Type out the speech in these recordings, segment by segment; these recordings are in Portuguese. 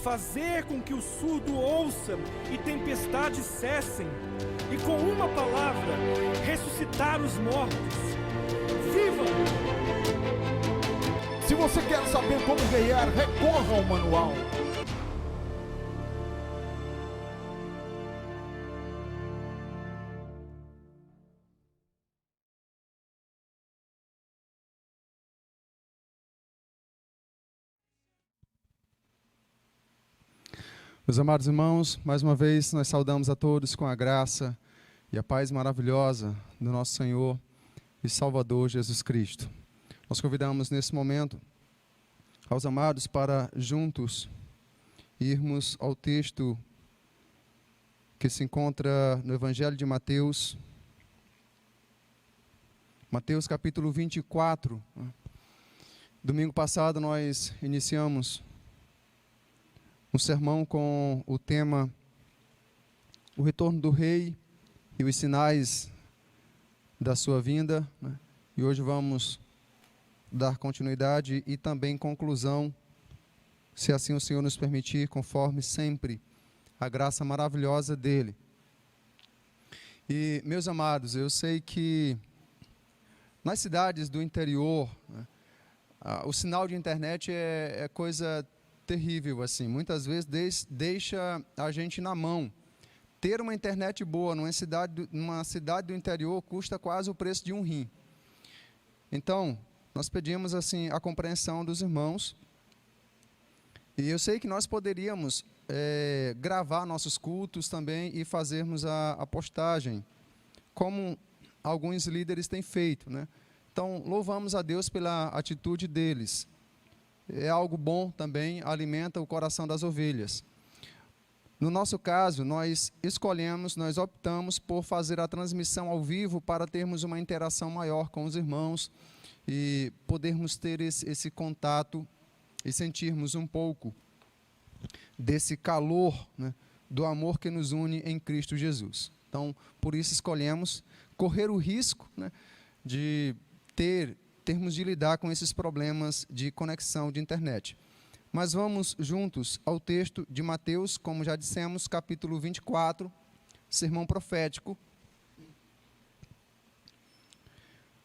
fazer com que o surdo ouça e tempestades cessem, e com uma palavra ressuscitar os mortos. Viva! Se você quer saber como ganhar, recorra ao manual. Meus amados irmãos, mais uma vez nós saudamos a todos com a graça e a paz maravilhosa do nosso Senhor e Salvador Jesus Cristo. Nós convidamos nesse momento aos amados para juntos irmos ao texto que se encontra no Evangelho de Mateus, Mateus capítulo 24. Domingo passado nós iniciamos um sermão com o tema O Retorno do Rei e os sinais da sua vinda, né? E hoje vamos dar continuidade e também conclusão, se assim o Senhor nos permitir, conforme sempre a graça maravilhosa dele. E, meus amados, eu sei que nas cidades do interior, né, o sinal de internet é coisa terrível, assim. Muitas vezes deixa a gente na mão. Ter uma internet boa numa cidade do interior custa quase o preço de um rim. Então, nós pedimos assim a compreensão dos irmãos. E eu sei que nós poderíamos gravar nossos cultos também e fazermos a postagem, como alguns líderes têm feito, né? Então, louvamos a Deus pela atitude deles. É algo bom também, alimenta o coração das ovelhas. No nosso caso, nós optamos por fazer a transmissão ao vivo para termos uma interação maior com os irmãos e podermos ter esse contato e sentirmos um pouco desse calor, né, do amor que nos une em Cristo Jesus. Então, por isso escolhemos correr o risco, né, de termos de lidar com esses problemas de conexão de internet. Mas vamos juntos ao texto de Mateus, como já dissemos, capítulo 24, sermão profético.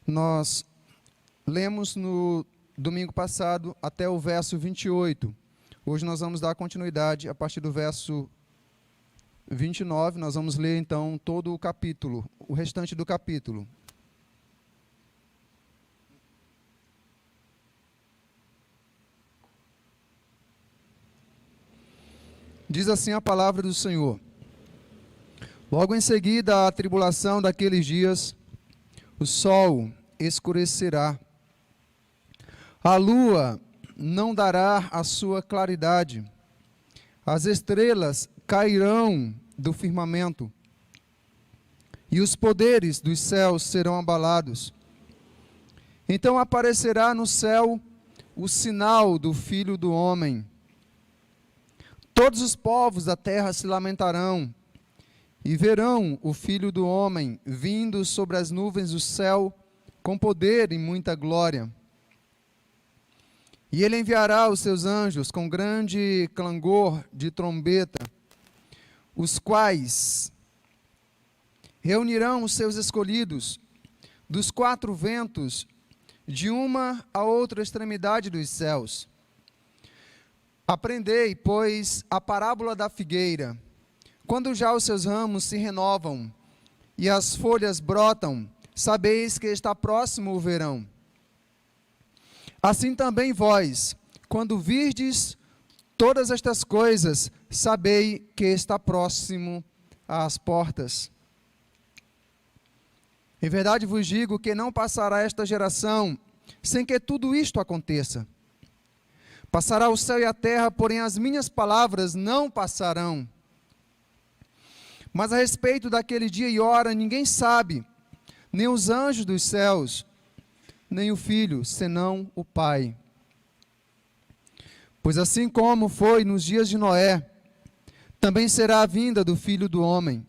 Nós lemos no domingo passado até o verso 28. Hoje nós vamos dar continuidade a partir do verso 29. Nós vamos ler então todo o capítulo, o restante do capítulo. Diz assim a palavra do Senhor: Logo em seguida à tribulação daqueles dias, o sol escurecerá, a lua não dará a sua claridade, as estrelas cairão do firmamento, e os poderes dos céus serão abalados. Então aparecerá no céu o sinal do Filho do Homem. Todos os povos da terra se lamentarão e verão o Filho do Homem vindo sobre as nuvens do céu com poder e muita glória. E ele enviará os seus anjos com grande clangor de trombeta, os quais reunirão os seus escolhidos dos quatro ventos, de uma a outra extremidade dos céus. Aprendei, pois, a parábola da figueira. Quando já os seus ramos se renovam e as folhas brotam, sabeis que está próximo o verão. Assim também vós, quando virdes todas estas coisas, sabei que está próximo às portas. Em verdade vos digo que não passará esta geração sem que tudo isto aconteça. Passará o céu e a terra, porém as minhas palavras não passarão. Mas a respeito daquele dia e hora, ninguém sabe, nem os anjos dos céus, nem o Filho, senão o Pai. Pois assim como foi nos dias de Noé, também será a vinda do Filho do Homem.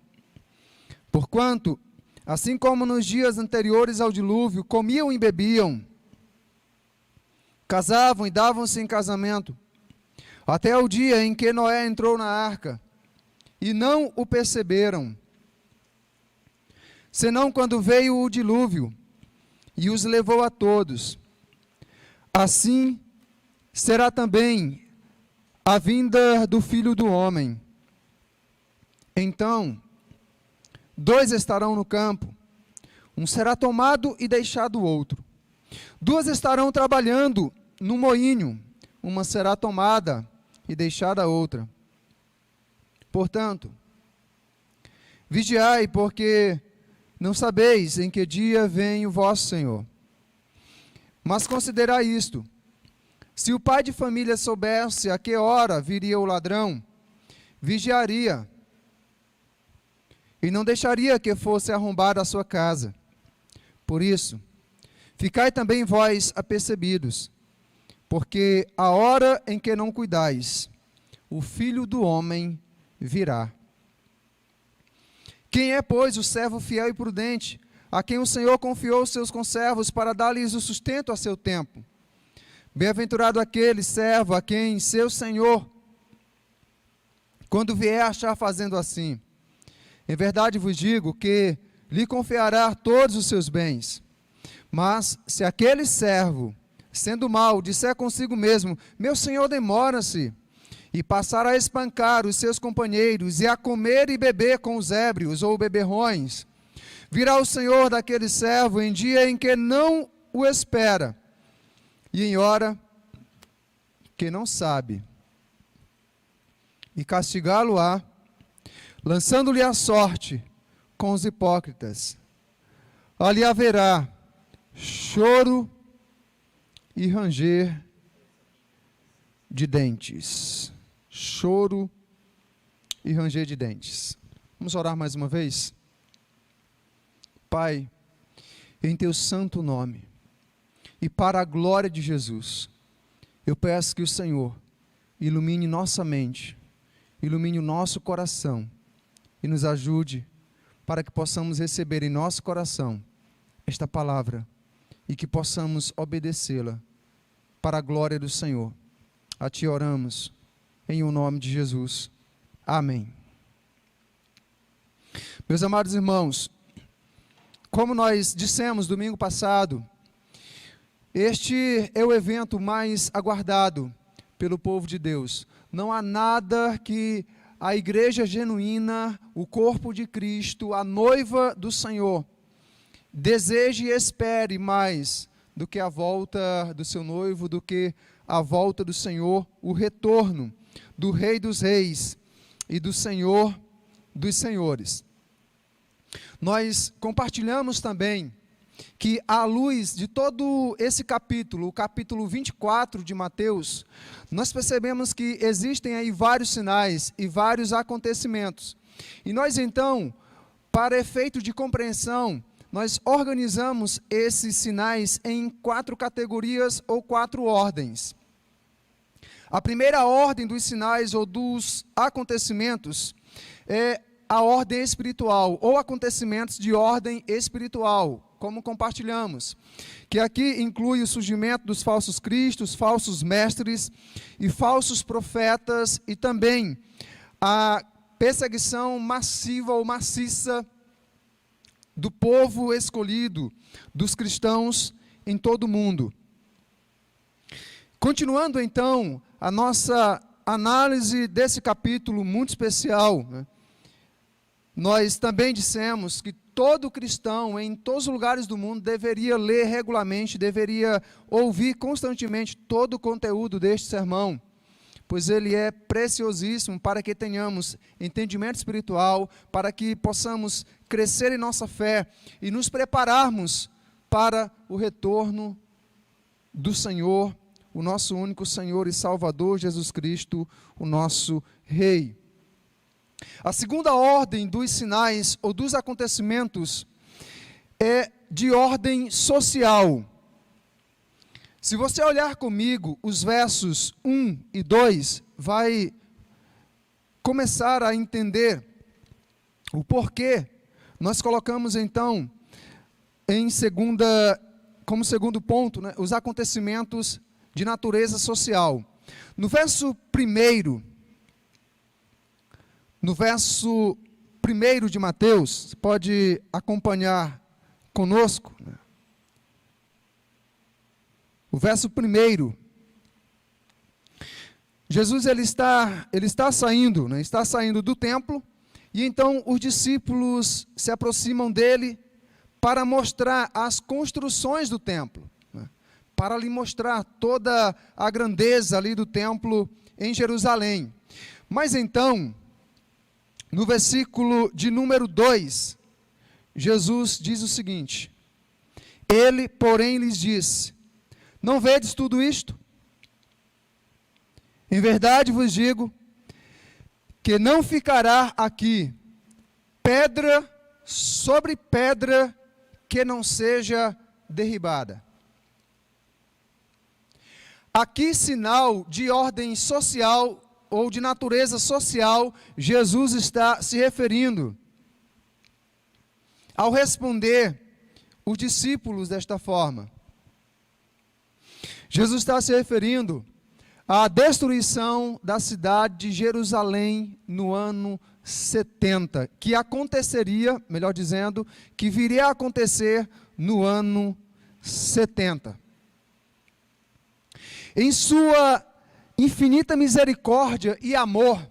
Porquanto, assim como nos dias anteriores ao dilúvio, comiam e bebiam, casavam e davam-se em casamento, até o dia em que Noé entrou na arca, e não o perceberam, senão quando veio o dilúvio, e os levou a todos. Assim será também a vinda do Filho do Homem. Então, 2 estarão no campo, um será tomado e deixado o outro. 2 estarão trabalhando no moinho, uma será tomada e deixada a outra. Portanto, vigiai, porque não sabeis em que dia vem o vosso Senhor. Mas considerai isto: se o pai de família soubesse a que hora viria o ladrão, vigiaria, e não deixaria que fosse arrombada a sua casa. Por isso, ficai também vós apercebidos, porque a hora em que não cuidais, o Filho do Homem virá. Quem é, pois, o servo fiel e prudente, a quem o Senhor confiou os seus conservos para dar-lhes o sustento a seu tempo? Bem-aventurado aquele servo a quem seu Senhor, quando vier, achar fazendo assim. Em verdade vos digo que lhe confiará todos os seus bens. Mas se aquele servo, sendo mau, disser consigo mesmo: meu senhor demora-se, e passar a espancar os seus companheiros, e a comer e beber com os ébrios ou beberrões, virá o Senhor daquele servo em dia em que não o espera, e em hora que não sabe, e castigá-lo-á, lançando-lhe a sorte com os hipócritas. Ali haverá choro e ranger de dentes. Choro e ranger de dentes. Vamos orar mais uma vez? Pai, em teu santo nome, e para a glória de Jesus, eu peço que o Senhor ilumine nossa mente, ilumine o nosso coração, e nos ajude para que possamos receber em nosso coração esta palavra, e que possamos obedecê-la para a glória do Senhor. A Ti oramos, em o nome de Jesus. Amém. Meus amados irmãos, como nós dissemos domingo passado, este é o evento mais aguardado pelo povo de Deus. Não há nada que a igreja genuína, o corpo de Cristo, a noiva do Senhor, deseje e espere mais do que a volta do seu noivo, do que a volta do Senhor, o retorno do Rei dos Reis e do Senhor dos Senhores. Nós compartilhamos também que, à luz de todo esse capítulo, o capítulo 24 de Mateus, nós percebemos que existem aí vários sinais e vários acontecimentos. E nós então, para efeito de compreensão, nós organizamos esses sinais em 4 categorias ou 4 ordens. A primeira ordem dos sinais ou dos acontecimentos é a ordem espiritual, ou acontecimentos de ordem espiritual, como compartilhamos, que aqui inclui o surgimento dos falsos cristos, falsos mestres e falsos profetas, e também a perseguição massiva ou maciça do povo escolhido, dos cristãos em todo o mundo. Continuando então a nossa análise desse capítulo muito especial, nós também dissemos que todo cristão, em todos os lugares do mundo, deveria ler regularmente, deveria ouvir constantemente todo o conteúdo deste sermão, pois ele é preciosíssimo para que tenhamos entendimento espiritual, para que possamos crescer em nossa fé e nos prepararmos para o retorno do Senhor, o nosso único Senhor e Salvador, Jesus Cristo, o nosso Rei. A segunda ordem dos sinais ou dos acontecimentos é de ordem social. Se você olhar comigo os versos 1 e 2, vai começar a entender o porquê nós colocamos então como segundo ponto, os acontecimentos de natureza social. No verso 1 de Mateus, você pode acompanhar conosco, né? O verso 1, Jesus ele está saindo, né? Está saindo do templo, e então os discípulos se aproximam dele para mostrar as construções do templo, né? Para lhe mostrar toda a grandeza ali do templo em Jerusalém. Mas então, no versículo de número 2, Jesus diz o seguinte: ele, porém, lhes disse: não vedes tudo isto? Em verdade vos digo que não ficará aqui pedra sobre pedra que não seja derribada. Aqui, sinal de ordem social ou de natureza social, Jesus está se referindo ao responder os discípulos desta forma. Jesus está se referindo à destruição da cidade de Jerusalém no ano 70, que aconteceria, melhor dizendo, que viria a acontecer no ano 70. Em sua infinita misericórdia e amor,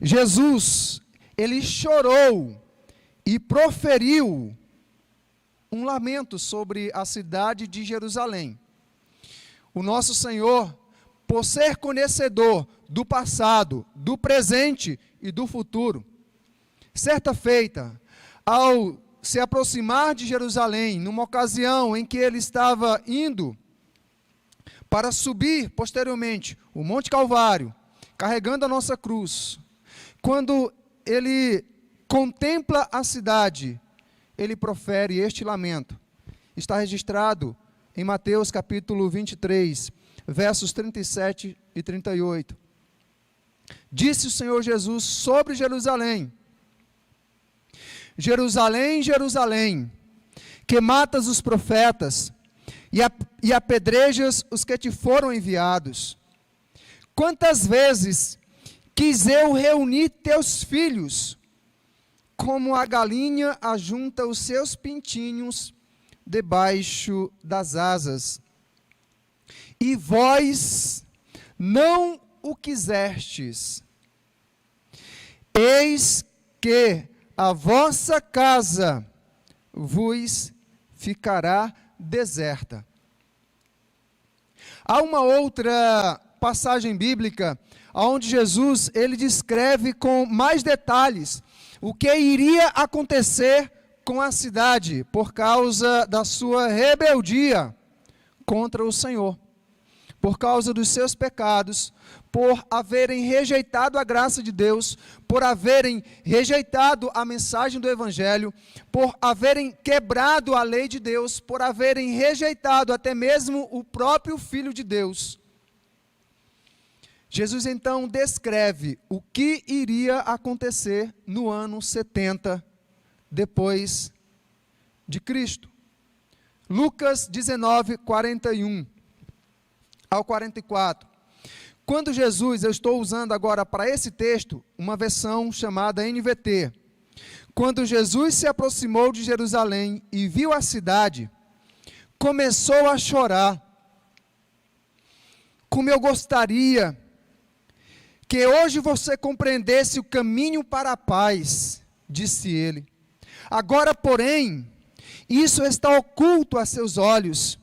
Jesus, ele chorou e proferiu um lamento sobre a cidade de Jerusalém. O nosso Senhor, por ser conhecedor do passado, do presente e do futuro, certa feita, ao se aproximar de Jerusalém, numa ocasião em que ele estava indo para subir posteriormente o Monte Calvário, carregando a nossa cruz, quando ele contempla a cidade, ele profere este lamento. Está registrado em Mateus capítulo 23, versos 37 e 38. Disse o Senhor Jesus sobre Jerusalém: Jerusalém, Jerusalém, que matas os profetas e apedrejas os que te foram enviados. Quantas vezes quis eu reunir teus filhos, como a galinha ajunta os seus pintinhos debaixo das asas, e vós não o quisestes. Eis que a vossa casa vos ficará deserta. Há uma outra passagem bíblica onde Jesus ele descreve com mais detalhes o que iria acontecer com a cidade por causa da sua rebeldia contra o Senhor, por causa dos seus pecados, por haverem rejeitado a graça de Deus, por haverem rejeitado a mensagem do Evangelho, por haverem quebrado a lei de Deus, por haverem rejeitado até mesmo o próprio Filho de Deus. Jesus então descreve o que iria acontecer no ano 70 depois de Cristo. Lucas 19, 41 ao 44. Quando Jesus, eu estou usando agora para esse texto, uma versão chamada NVT. Quando Jesus se aproximou de Jerusalém e viu a cidade, começou a chorar. Como eu gostaria que hoje você compreendesse o caminho para a paz, disse ele. Agora, porém, isso está oculto a seus olhos.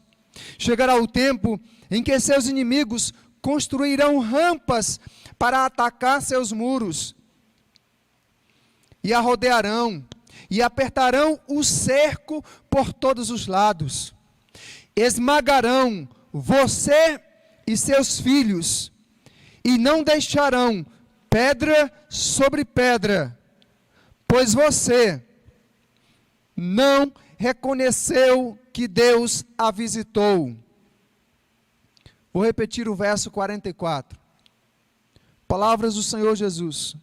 Chegará o tempo em que seus inimigos construirão rampas para atacar seus muros, e a rodearão, e apertarão o cerco por todos os lados. Esmagarão você e seus filhos, e não deixarão pedra sobre pedra, pois você não reconheceu que Deus a visitou. Vou repetir o verso 44. Palavras do Senhor Jesus.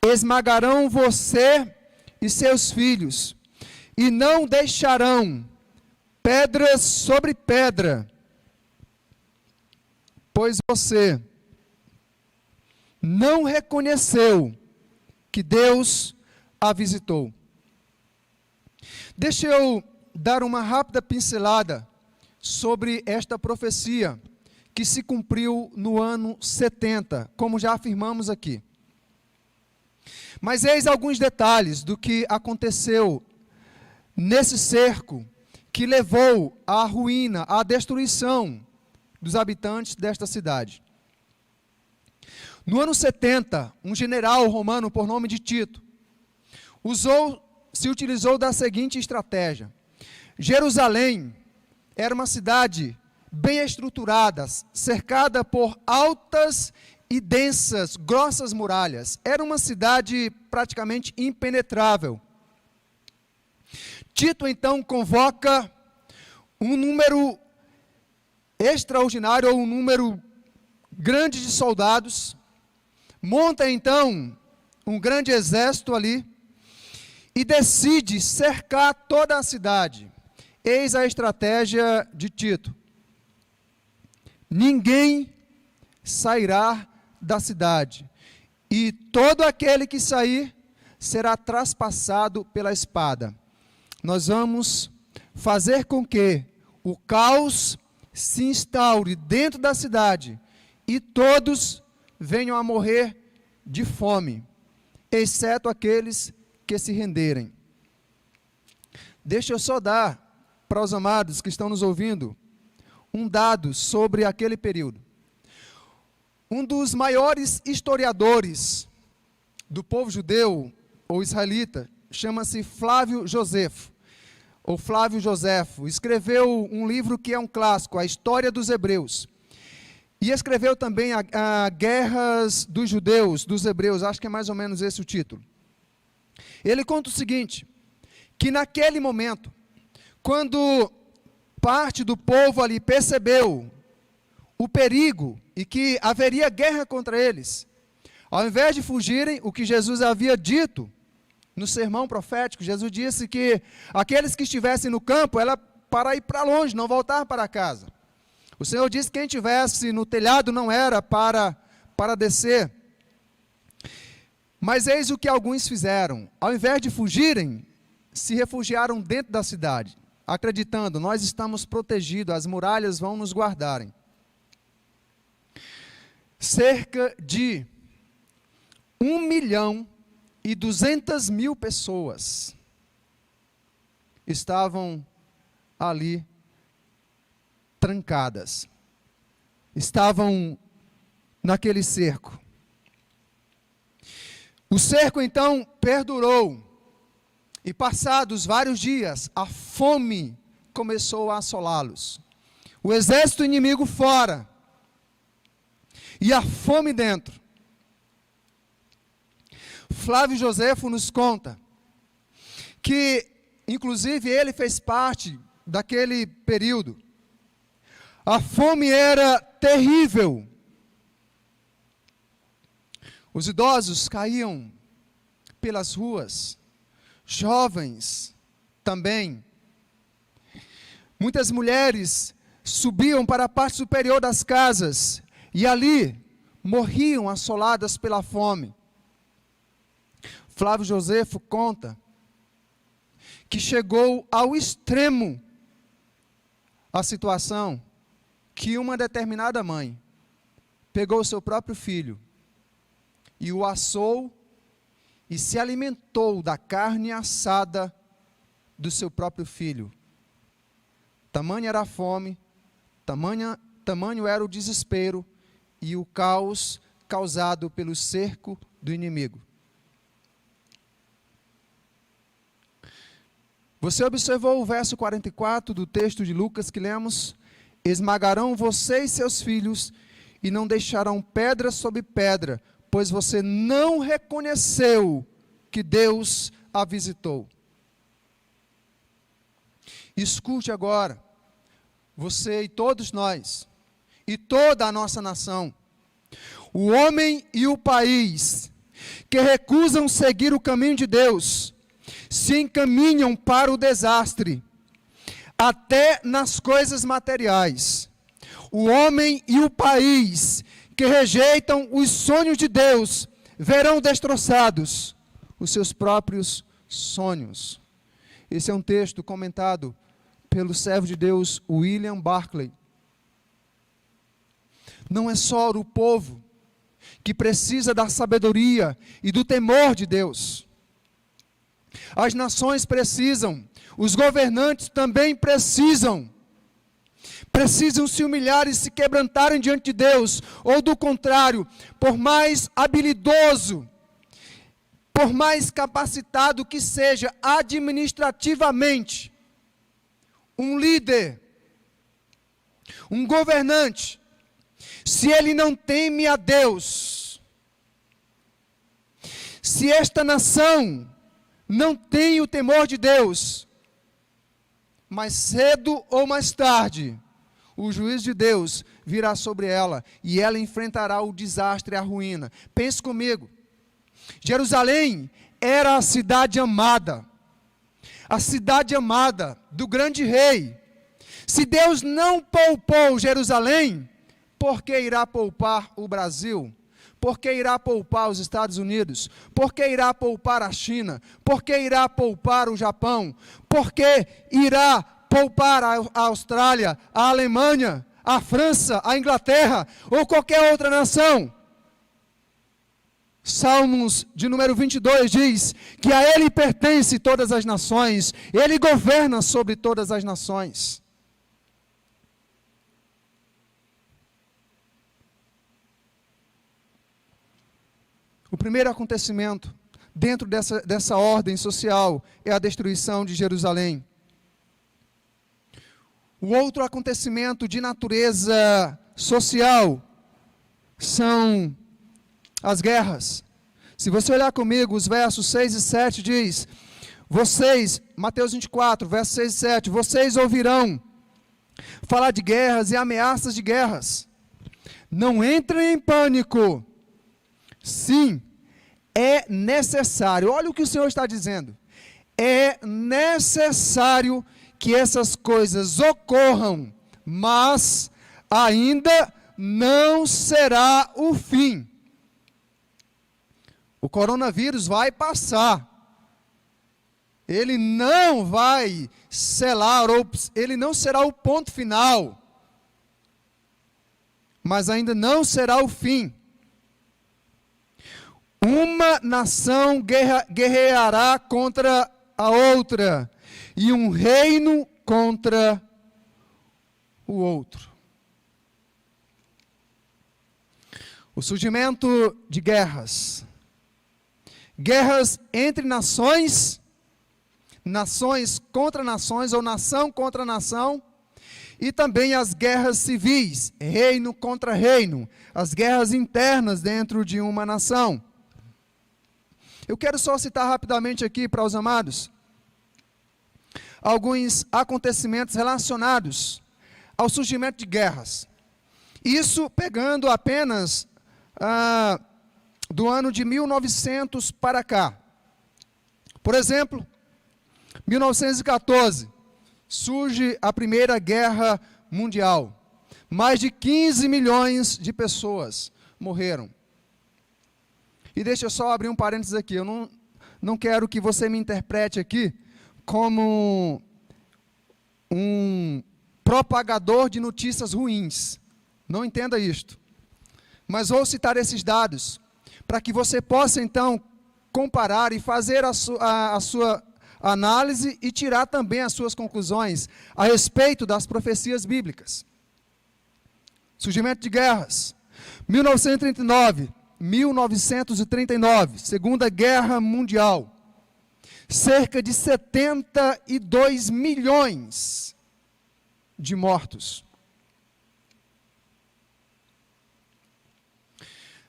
Esmagarão você e seus filhos, e não deixarão pedra sobre pedra, pois você não reconheceu que Deus a visitou. Deixa eu dar uma rápida pincelada sobre esta profecia que se cumpriu no ano 70, como já afirmamos aqui. Mas eis alguns detalhes do que aconteceu nesse cerco que levou à ruína, à destruição dos habitantes desta cidade. No ano 70, um general romano por nome de Tito se utilizou da seguinte estratégia. Jerusalém era uma cidade bem estruturada, cercada por altas e densas, grossas muralhas. Era uma cidade praticamente impenetrável. Tito, então, convoca um número extraordinário, ou um número grande de soldados, monta, então, um grande exército ali, e decide cercar toda a cidade. Eis a estratégia de Tito. Ninguém sairá da cidade, e todo aquele que sair será traspassado pela espada. Nós vamos fazer com que o caos se instaure dentro da cidade, e todos venham a morrer de fome, exceto aqueles que se renderem. Deixa eu só dar para os amados que estão nos ouvindo um dado sobre aquele período. Um dos maiores historiadores do povo judeu ou israelita chama-se Flávio Joséfo, ou Flávio Joséfo. Escreveu um livro que é um clássico, a História dos Hebreus. E escreveu também a Guerras dos Judeus, dos Hebreus, acho que é mais ou menos esse o título. Ele conta o seguinte, que naquele momento, quando parte do povo ali percebeu o perigo e que haveria guerra contra eles, ao invés de fugirem, o que Jesus havia dito no sermão profético, Jesus disse que aqueles que estivessem no campo, era para ir para longe, não voltar para casa. O Senhor disse que quem estivesse no telhado não era para descer. Mas eis o que alguns fizeram. Ao invés de fugirem, se refugiaram dentro da cidade, acreditando, nós estamos protegidos, as muralhas vão nos guardarem. Cerca de 1.200.000 pessoas estavam ali trancadas, estavam naquele cerco. O cerco então perdurou, e passados vários dias, a fome começou a assolá-los. O exército inimigo fora, e a fome dentro. Flávio Joséfo nos conta que, inclusive, ele fez parte daquele período. A fome era terrível. Os idosos caíam pelas ruas, jovens também. Muitas mulheres subiam para a parte superior das casas e ali morriam assoladas pela fome. Flávio Joséfo conta que chegou ao extremo a situação que uma determinada mãe pegou o seu próprio filho e o assou e se alimentou da carne assada do seu próprio filho. Tamanha era a fome, tamanho era o desespero e o caos causado pelo cerco do inimigo. Você observou o verso 44 do texto de Lucas que lemos? Esmagarão você e seus filhos, e não deixarão pedra sobre pedra, pois você não reconheceu que Deus a visitou. Escute agora, você e todos nós, e toda a nossa nação, o homem e o país, que recusam seguir o caminho de Deus, se encaminham para o desastre, até nas coisas materiais. O homem e o país que rejeitam os sonhos de Deus verão destroçados os seus próprios sonhos. Esse é um texto comentado pelo servo de Deus William Barclay. Não é só o povo que precisa da sabedoria e do temor de Deus. As nações precisam, os governantes também precisam se humilhar e se quebrantarem diante de Deus, ou do contrário, por mais habilidoso, por mais capacitado que seja administrativamente, um líder, um governante, se ele não teme a Deus, se esta nação não tem o temor de Deus, mais cedo ou mais tarde, o juízo de Deus virá sobre ela, e ela enfrentará o desastre e a ruína. Pense comigo, Jerusalém era a cidade amada do grande rei. Se Deus não poupou Jerusalém, por que irá poupar o Brasil? Por que irá poupar os Estados Unidos? Por que irá poupar a China? Por que irá poupar o Japão? Por que irá poupar a Austrália, a Alemanha, a França, a Inglaterra ou qualquer outra nação? Salmos de número 22 diz que a Ele pertence todas as nações, Ele governa sobre todas as nações. O primeiro acontecimento dentro dessa ordem social é a destruição de Jerusalém. O outro acontecimento de natureza social são as guerras. Se você olhar comigo, os versos 6 e 7 diz: vocês, Mateus 24, versos 6 e 7, vocês ouvirão falar de guerras e ameaças de guerras. Não entrem em pânico. Sim, é necessário. Olha o que o Senhor está dizendo. É necessário que essas coisas ocorram, mas ainda não será o fim. O coronavírus vai passar. Ele não vai selar, ou ele não será o ponto final. Mas ainda não será o fim. Uma nação guerreará contra a outra, e um reino contra o outro. O surgimento de guerras. Guerras entre nações, nações contra nações, ou nação contra nação, e também as guerras civis, reino contra reino, as guerras internas dentro de uma nação. Eu quero só citar rapidamente aqui para os amados alguns acontecimentos relacionados ao surgimento de guerras. Isso pegando apenas do ano de 1900 para cá. Por exemplo, 1914, surge a Primeira Guerra Mundial. Mais de 15 milhões de pessoas morreram. E deixa eu só abrir um parênteses aqui. Eu não quero que você me interprete aqui como um propagador de notícias ruins. Não entenda isto. Mas vou citar esses dados, para que você possa então comparar e fazer a sua análise e tirar também as suas conclusões a respeito das profecias bíblicas. Surgimento de guerras. 1939, Segunda Guerra Mundial. Cerca de 72 milhões de mortos.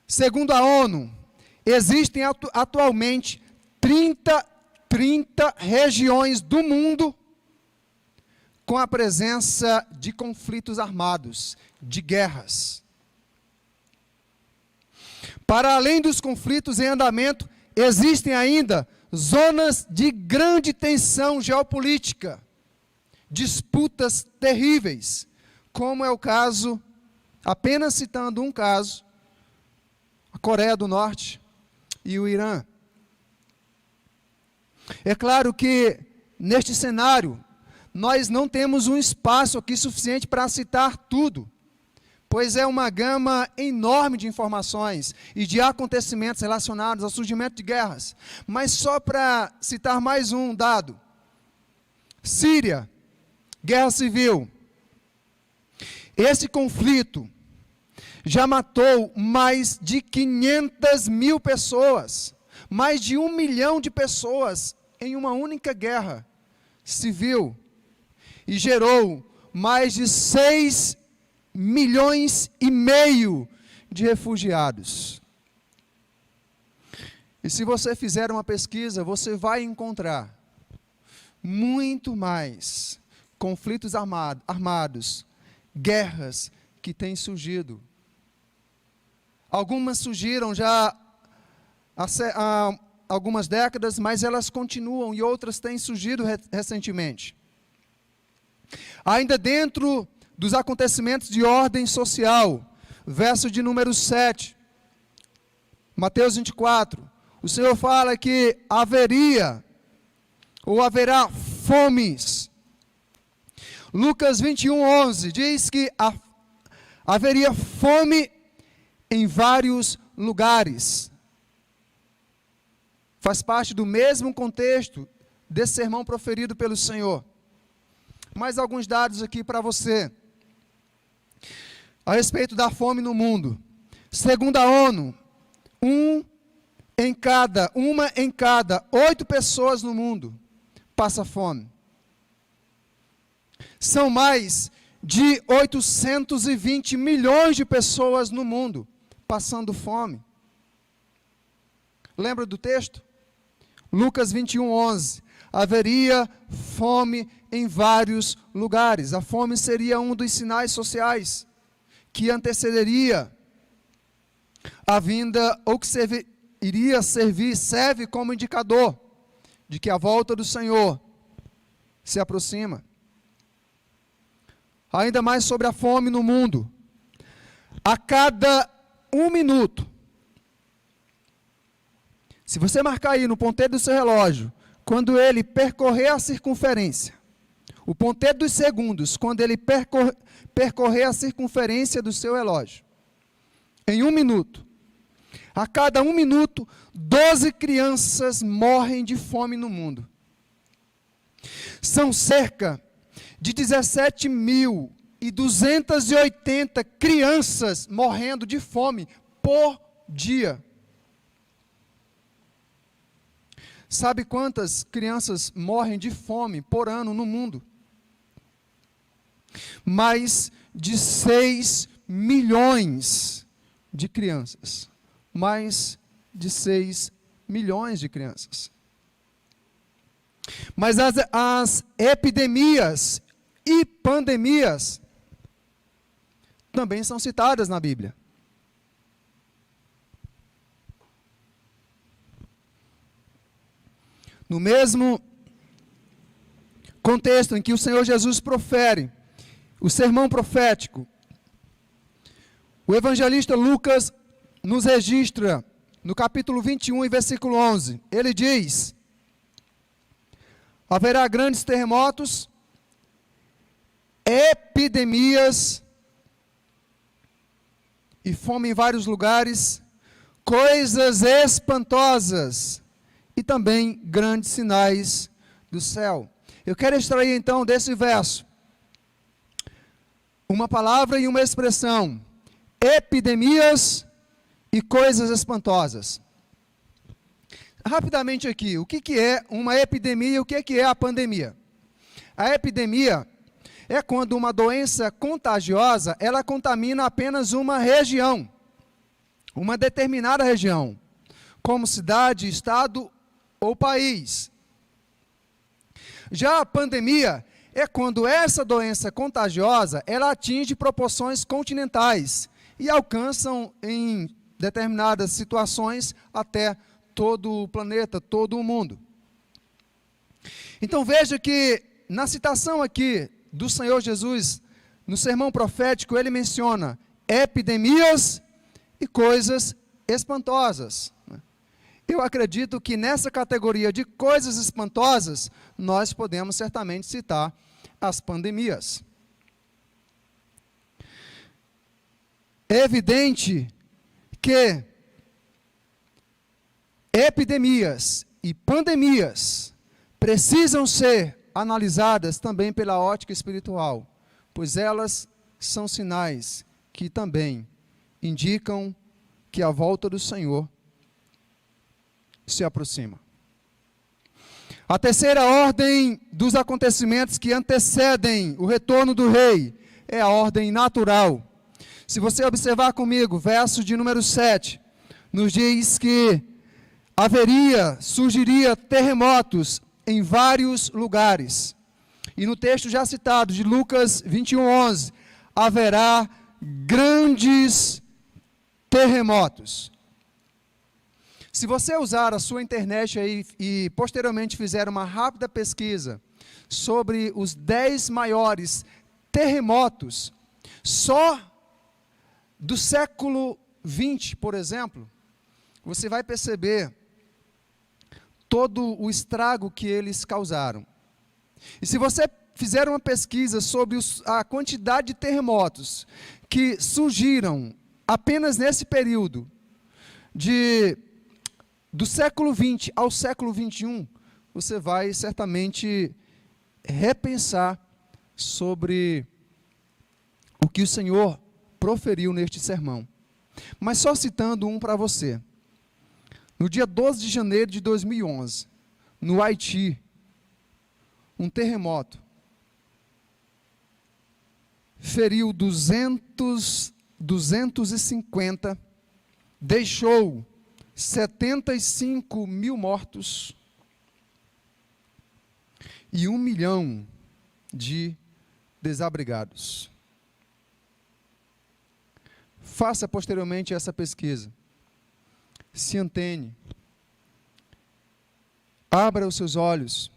Segundo a ONU, existem atualmente 30 regiões do mundo com a presença de conflitos armados, de guerras. Para além dos conflitos em andamento, existem ainda zonas de grande tensão geopolítica, disputas terríveis, como é o caso, apenas citando um caso, Coreia do Norte e o Irã. É claro que, neste cenário, nós não temos um espaço aqui suficiente para citar tudo, pois é uma gama enorme de informações e de acontecimentos relacionados ao surgimento de guerras. Mas só para citar mais um dado: Síria, guerra civil. Esse conflito já matou mais de 500 mil pessoas, mais de 1 milhão de pessoas em uma única guerra civil, e gerou mais de 6,5 milhões de refugiados. E se você fizer uma pesquisa, você vai encontrar muito mais conflitos armados, guerras que têm surgido. Algumas surgiram já há algumas décadas, mas elas continuam, e outras têm surgido recentemente. Ainda dentro dos acontecimentos de ordem social, verso de número 7, Mateus 24, o Senhor fala que haverá fomes. Lucas 21:11 diz que haveria fome em vários lugares. Faz parte do mesmo contexto desse sermão proferido pelo Senhor. Mais alguns dados aqui para você a respeito da fome no mundo. Segundo a ONU, uma em cada 8 pessoas no mundo passa fome. São mais de 820 milhões de pessoas no mundo passando fome. Lembra do texto? Lucas 21:11. Haveria fome em vários lugares. A fome seria um dos sinais sociais que antecederia a vinda, ou que serve como indicador de que a volta do Senhor se aproxima. Ainda mais sobre a fome no mundo. A cada 1 minuto, se você marcar aí no ponteiro do seu relógio, quando ele percorrer a circunferência, o ponteiro dos segundos, quando ele percorrer a circunferência do seu relógio, em 1 minuto, a cada 1 minuto, 12 crianças morrem de fome no mundo. São cerca de 17.280 crianças morrendo de fome por dia. Sabe quantas crianças morrem de fome por ano no mundo? Mais de 6 milhões de crianças. Mais de 6 milhões de crianças. Mas as epidemias e pandemias também são citadas na Bíblia. No mesmo contexto em que o Senhor Jesus profere o sermão profético, o evangelista Lucas nos registra, no capítulo 21 e versículo 11, ele diz: haverá grandes terremotos, epidemias e fome em vários lugares, coisas espantosas e também grandes sinais do céu. Eu quero extrair então desse verso uma palavra e uma expressão: epidemias e coisas espantosas. Rapidamente aqui, o que é uma epidemia e o que é a pandemia? A epidemia é quando uma doença contagiosa, ela contamina apenas uma região, uma determinada região, como cidade, estado ou país. Já a pandemia é quando essa doença contagiosa, ela atinge proporções continentais e alcançam em determinadas situações até todo o planeta, todo o mundo. Então veja que na citação aqui do Senhor Jesus, no sermão profético, ele menciona epidemias e coisas espantosas. Eu acredito que nessa categoria de coisas espantosas, nós podemos certamente citar as pandemias. É evidente que epidemias e pandemias precisam ser analisadas também pela ótica espiritual, pois elas são sinais que também indicam que a volta do Senhor se aproxima. A terceira ordem dos acontecimentos que antecedem o retorno do rei é a ordem natural. Se você observar comigo, verso de número 7, nos diz que surgiria terremotos em vários lugares. E no texto já citado, de Lucas 21:11, haverá grandes terremotos. Se você usar a sua internet aí e posteriormente fizer uma rápida pesquisa sobre os 10 maiores terremotos, só do século XX, por exemplo, você vai perceber todo o estrago que eles causaram. E se você fizer uma pesquisa sobre a quantidade de terremotos que surgiram apenas nesse período, do século XX ao século XXI, você vai certamente repensar sobre o que o Senhor proferiu neste sermão. Mas só citando um para você. No dia 12 de janeiro de 2011, no Haiti, um terremoto feriu 250, deixou 75 mil mortos e 1 milhão de desabrigados. Faça posteriormente essa pesquisa. Se antene. Abra os seus olhos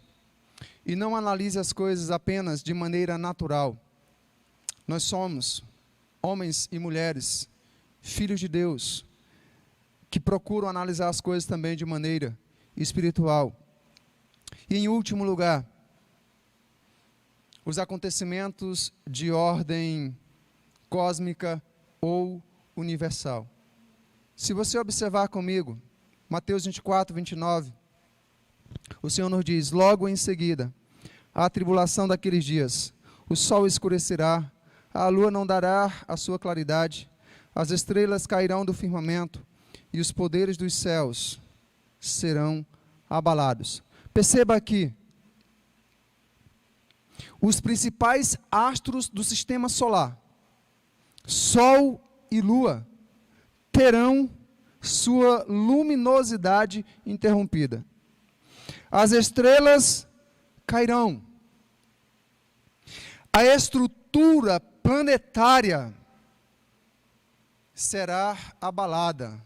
e não analise as coisas apenas de maneira natural. Nós somos homens e mulheres, filhos de Deus, que procuram analisar as coisas também de maneira espiritual. E em último lugar, os acontecimentos de ordem cósmica ou universal. Se você observar comigo, Mateus 24:29, o Senhor nos diz: logo em seguida, a tribulação daqueles dias, o sol escurecerá, a lua não dará a sua claridade, as estrelas cairão do firmamento, e os poderes dos céus serão abalados. Perceba aqui, os principais astros do sistema solar, Sol e Lua, terão sua luminosidade interrompida. As estrelas cairão. A estrutura planetária será abalada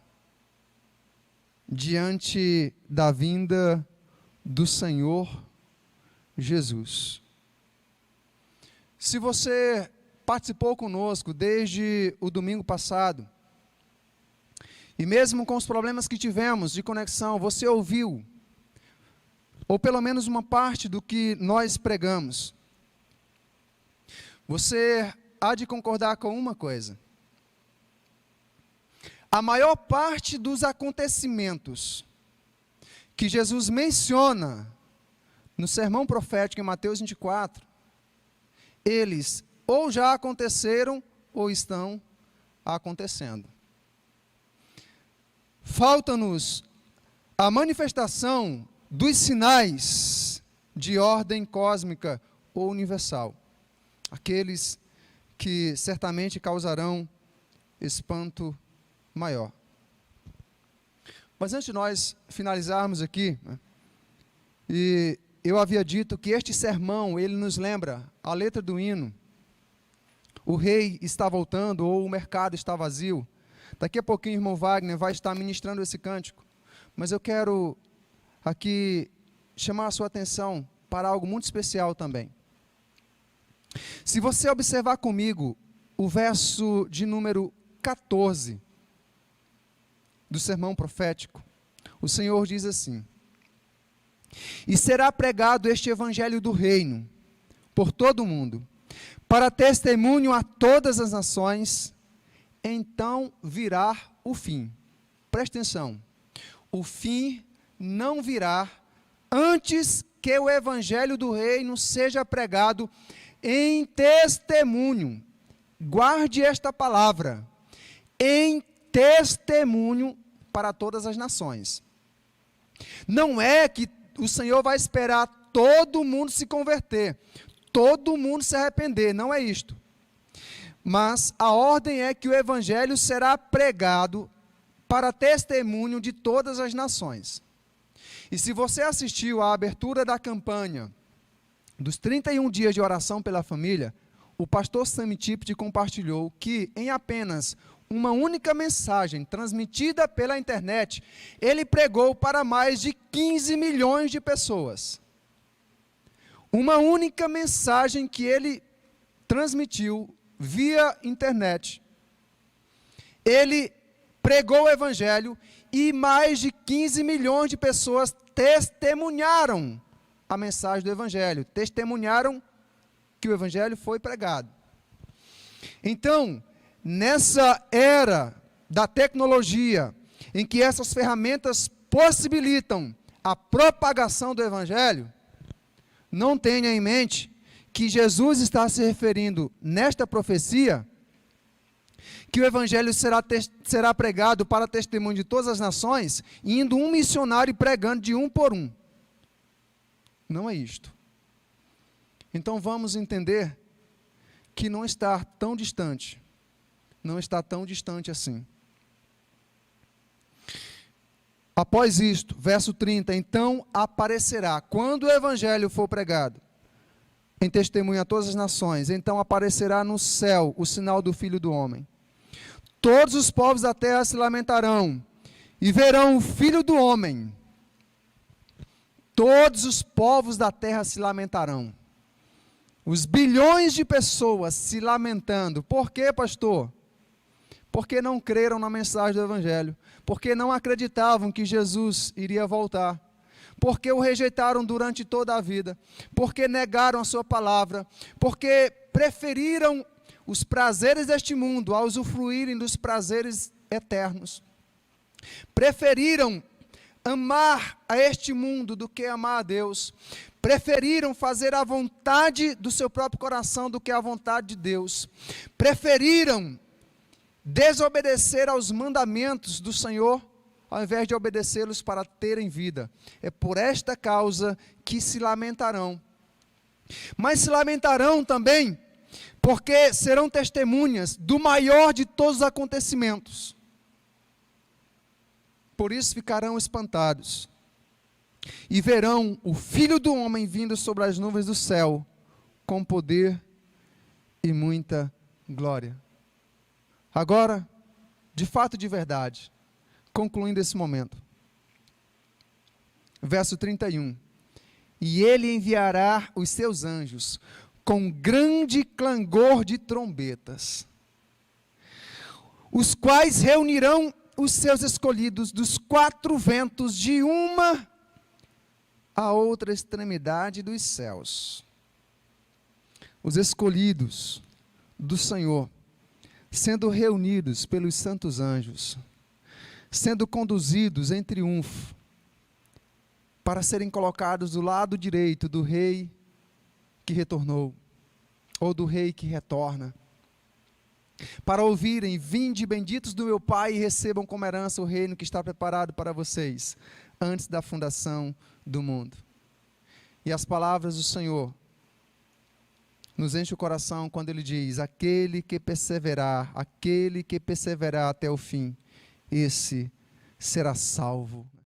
diante da vinda do Senhor Jesus. Se você participou conosco desde o domingo passado, e mesmo com os problemas que tivemos de conexão, você ouviu, ou pelo menos uma parte do que nós pregamos, você há de concordar com uma coisa: a maior parte dos acontecimentos que Jesus menciona no sermão profético em Mateus 24, eles ou já aconteceram ou estão acontecendo. Falta-nos a manifestação dos sinais de ordem cósmica ou universal, aqueles que certamente causarão espanto maior. Mas antes de nós finalizarmos aqui, e eu havia dito que este sermão, ele nos lembra a letra do hino: o rei está voltando, ou o mercado está vazio. Daqui a pouquinho o irmão Wagner vai estar ministrando esse cântico, mas eu quero aqui chamar a sua atenção para algo muito especial também. Se você observar comigo o verso de número 14, do sermão profético, o Senhor diz assim: e será pregado este evangelho do reino por todo o mundo, para testemunho a todas as nações, então virá o fim. Presta atenção, o fim não virá antes que o evangelho do reino seja pregado em testemunho. Guarde esta palavra, em testemunho para todas as nações. Não é que o Senhor vai esperar todo mundo se converter, todo mundo se arrepender, não é isto. Mas a ordem é que o evangelho será pregado para testemunho de todas as nações. E se você assistiu à abertura da campanha dos 31 dias de oração pela família, o pastor Sam Tippett compartilhou que em apenas uma única mensagem transmitida pela internet, ele pregou para mais de 15 milhões de pessoas. Uma única mensagem que ele transmitiu via internet. Ele pregou o evangelho e mais de 15 milhões de pessoas testemunharam a mensagem do evangelho, testemunharam que o evangelho foi pregado. Então, nessa era da tecnologia, em que essas ferramentas possibilitam a propagação do evangelho, não tenha em mente que Jesus está se referindo nesta profecia que o evangelho será pregado para testemunho de todas as nações, indo um missionário pregando de um por um. Não é isto. Então vamos entender que não está tão distante, não está tão distante assim. Após isto, verso 30, então aparecerá, quando o evangelho for pregado, em testemunho a todas as nações, então aparecerá no céu o sinal do Filho do Homem. Todos os povos da terra se lamentarão e verão o Filho do Homem. Todos os povos da terra se lamentarão. Os bilhões de pessoas se lamentando. Por quê, pastor? Porque não creram na mensagem do evangelho. Porque não acreditavam que Jesus iria voltar. Porque o rejeitaram durante toda a vida. Porque negaram a sua palavra. Porque preferiram os prazeres deste mundo a usufruírem dos prazeres eternos. Preferiram amar a este mundo do que amar a Deus. Preferiram fazer a vontade do seu próprio coração do que a vontade de Deus. Preferiram desobedecer aos mandamentos do Senhor, ao invés de obedecê-los para terem vida. É por esta causa que se lamentarão. Mas se lamentarão também porque serão testemunhas do maior de todos os acontecimentos. Por isso ficarão espantados e verão o Filho do Homem vindo sobre as nuvens do céu, com poder e muita glória. Agora, de fato e de verdade, concluindo esse momento, verso 31, e ele enviará os seus anjos com grande clangor de trombetas, os quais reunirão os seus escolhidos dos quatro ventos, de uma a outra extremidade dos céus. Os escolhidos do Senhor, sendo reunidos pelos santos anjos, sendo conduzidos em triunfo, para serem colocados do lado direito do rei que retornou, ou do rei que retorna, para ouvirem: vinde benditos do meu Pai, e recebam como herança o reino que está preparado para vocês, antes da fundação do mundo. E as palavras do Senhor nos enche o coração quando Ele diz: aquele que perseverar até o fim, esse será salvo.